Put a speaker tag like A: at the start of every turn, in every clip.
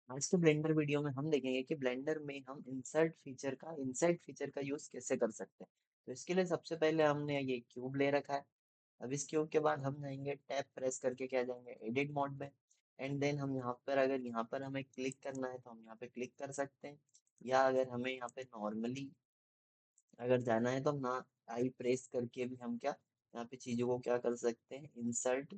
A: आज के blender video में हम देखेंगे कि ब्लेंडर में हम इंसर्ट फीचर का यूज कैसे कर सकते हैं। तो इसके लिए सबसे पहले हमने ये क्यूब ले रखा है। अब इस क्यूब के बाद हम जाएंगे टैब प्रेस करके क्या जाएंगे एडिट मोड में। एंड देन हम यहाँ पर अगर यहाँ पर हमें क्लिक करना है तो हम यहाँ पे क्लिक कर सकते हैं, या अगर हमें यहाँ पे नॉर्मली अगर जाना है तो हम ना आई प्रेस करके भी हम क्या यहाँ पे चीजों को क्या कर सकते हैं, इंसर्ट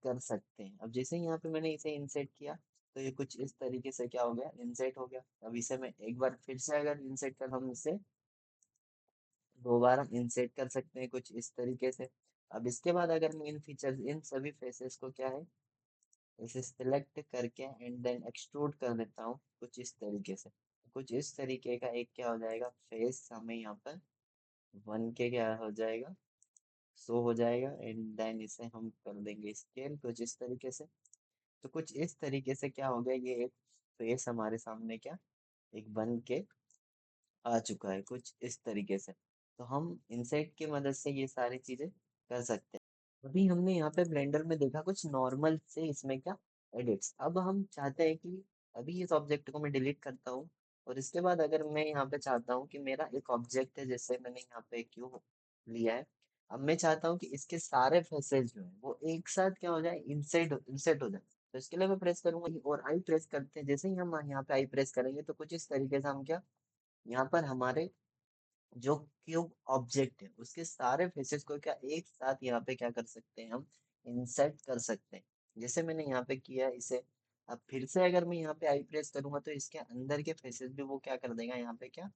A: कर सकते हैं। अब जैसे ही यहाँ पे मैंने इसे इंसर्ट किया तो ये कुछ इस तरीके से क्या हो गया, इंसर्ट हो गया। अब इसे मैं एक बार फिर से अगर इंसर्ट कर, हम इसे दोबारा इंसर्ट कर सकते हैं कुछ इस तरीके से। अब इसके बाद अगर मैं इन फीचर्स इन सभी फेसेस को क्या है, इसे सिलेक्ट करके एंड देन एक्सट्रूड कर देता हूँ कुछ इस तरीके से। कुछ इस तरीके का एक क्या हो जाएगा, फेस हमें यहाँ पर बन के क्या हो जाएगा, शो हो जाएगा। एंड देन इसे हम कर देंगे स्केल कुछ इस तरीके से। तो कुछ इस तरीके से क्या हो गया, ये एक फेस हमारे सामने क्या एक बन के आ चुका है कुछ इस तरीके से। तो हम इंसेट की मदद से ये सारी चीजें कर सकते हैं। अभी हमने यहाँ पे ब्लेंडर में देखा कुछ नॉर्मल से इसमें क्या एडिट्स। अब हम चाहते हैं कि अभी इस ऑब्जेक्ट को मैं डिलीट करता हूँ, और इसके बाद अगर मैं यहाँ पे चाहता हूँ कि मेरा एक ऑब्जेक्ट है, जैसे मैंने यहाँ पे क्यों लिया है। अब मैं चाहता हूँ कि इसके सारे फेसेस जो है वो एक साथ क्या हो जाए, इंसेट हो जाए। तो इसके लिए मैं प्रेस करूंगा और आई प्रेस करते हैं। जैसे ही हम यहाँ पे आई प्रेस करेंगे तो कुछ इस तरीके से हम क्या यहाँ पर हमारे जो क्यूब ऑब्जेक्ट है उसके सारे फेसेस को क्या एक साथ यहाँ पे क्या कर सकते हैं, हम इंसर्ट कर सकते हैं। जैसे मैंने यहाँ पे किया इसे। अब फिर से अगर मैं यहाँ पे आई प्रेस करूंगा तो इसके अंदर के फेसेस भी वो क्या कर देगा, यहाँ पे क्या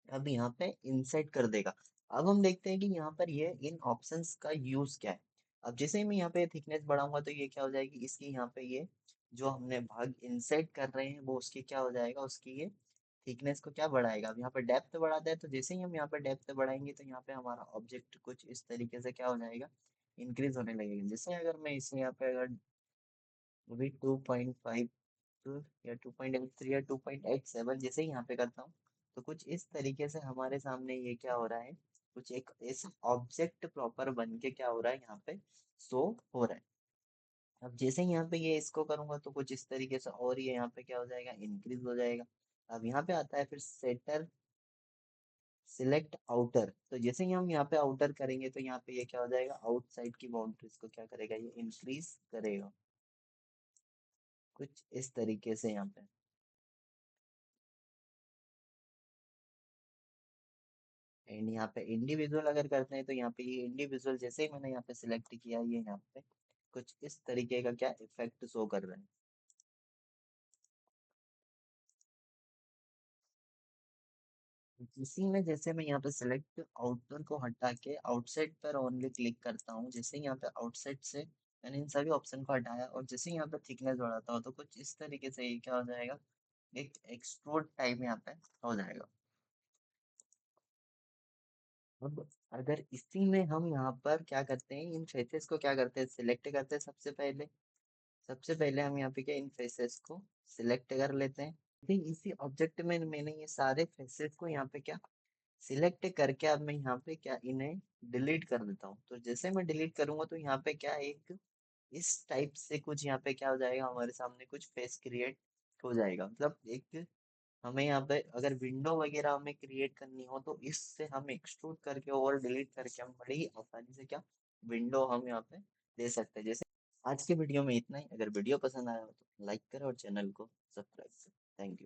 A: अब यहाँ पे इंसर्ट कर देगा। अब हम देखते हैं कि यहाँ पर ये इन ऑप्शंस का यूज क्या है। अब जैसे ही मैं यहाँ पे थिकनेस बढ़ाऊंगा तो ये क्या हो जाएगी, इसकी यहाँ पे ये जो हमने भाग इंसर्ट कर रहे हैं वो उसकी क्या हो जाएगा, उसकी ये थिकनेस को क्या बढ़ाएगा। अब यहाँ पे डेप्थ बढ़ाता है तो जैसे ही हम यहाँ पे डेप्थ बढ़ाएंगे तो यहाँ पे हमारा ऑब्जेक्ट कुछ इस तरीके से क्या हो जाएगा, इंक्रीज होने लगेगा। जैसे अगर मैं इसे यहाँ पे अगर अभी 2.5 या 2.83 या 2.87 जैसे ही यहाँ पे करता हूँ तो कुछ इस तरीके से हमारे सामने ये क्या हो रहा है, कुछ एक इस ऑब्जेक्ट प्रॉपर बन के क्या हो रहा है, यहाँ पे शो हो रहा है। अब जैसे ही यहाँ पे ये इसको करूंगा तो कुछ इस तरीके से और ये यहाँ पे क्या हो जाएगा, इंक्रीज हो जाएगा। अब यहाँ पे आता है फिर सेटर सिलेक्ट आउटर। तो जैसे ही हम यहाँ पे आउटर करेंगे तो यहाँ पे ये क्या हो जाएगा, आउटसाइड की बाउंड्रीज को क्या करेगा, ये इंक्रीज करेगा कुछ इस तरीके से यहाँ पे। एंड यहाँ पे इंडिविजुअल अगर करते हैं तो यहाँ पे ये इंडिविजुअल जैसे ही मैंने यहाँ पे सिलेक्ट किया, ये यहाँ पे कुछ इस तरीके का क्या इफेक्ट शो कर रहा है। इसी में जैसे मैं यहाँ पे सिलेक्ट आउटर को हटा के आउटसाइड पर ओनली क्लिक करता हूँ, जैसे ही यहाँ पे आउटसाइड से मैंने इन सभी ऑप्शन को हटाया और जैसे ही यहाँ पे थिकनेस बढ़ाता हूँ तो कुछ इस तरीके से ये क्या हो जाएगा, एक एक्सट्रूड टाइप यहाँ पे हो जाएगा। अब अगर इसी में हम यहाँ पर क्या करते हैं, इन फेसेस को क्या करते हैं, सिलेक्ट करते हैं। सबसे पहले हम यहाँ पे क्या इन फेसेस को सिलेक्ट कर लेते हैं। फिर इसी ऑब्जेक्ट में मैंने ये सारे फेसेस को यहाँ पे क्या सिलेक्ट करके अब मैं यहाँ पे क्या इन्हें डिलीट कर देता हूँ। तो जैसे मैं डिलीट करूंगा तो यहाँ पे क्या एक इस टाइप से कुछ यहाँ पे क्या हो जाएगा, हमारे सामने कुछ फेस क्रिएट हो जाएगा। मतलब एक हमें यहाँ पे अगर विंडो वगैरह हमें क्रिएट करनी हो तो इससे हम एक्सट्रूड करके और डिलीट करके हम बड़ी ही आसानी से क्या विंडो हम यहाँ पे दे सकते हैं। जैसे आज के वीडियो में इतना ही। अगर वीडियो पसंद आया हो तो लाइक करें और चैनल को सब्सक्राइब करें। Thank you.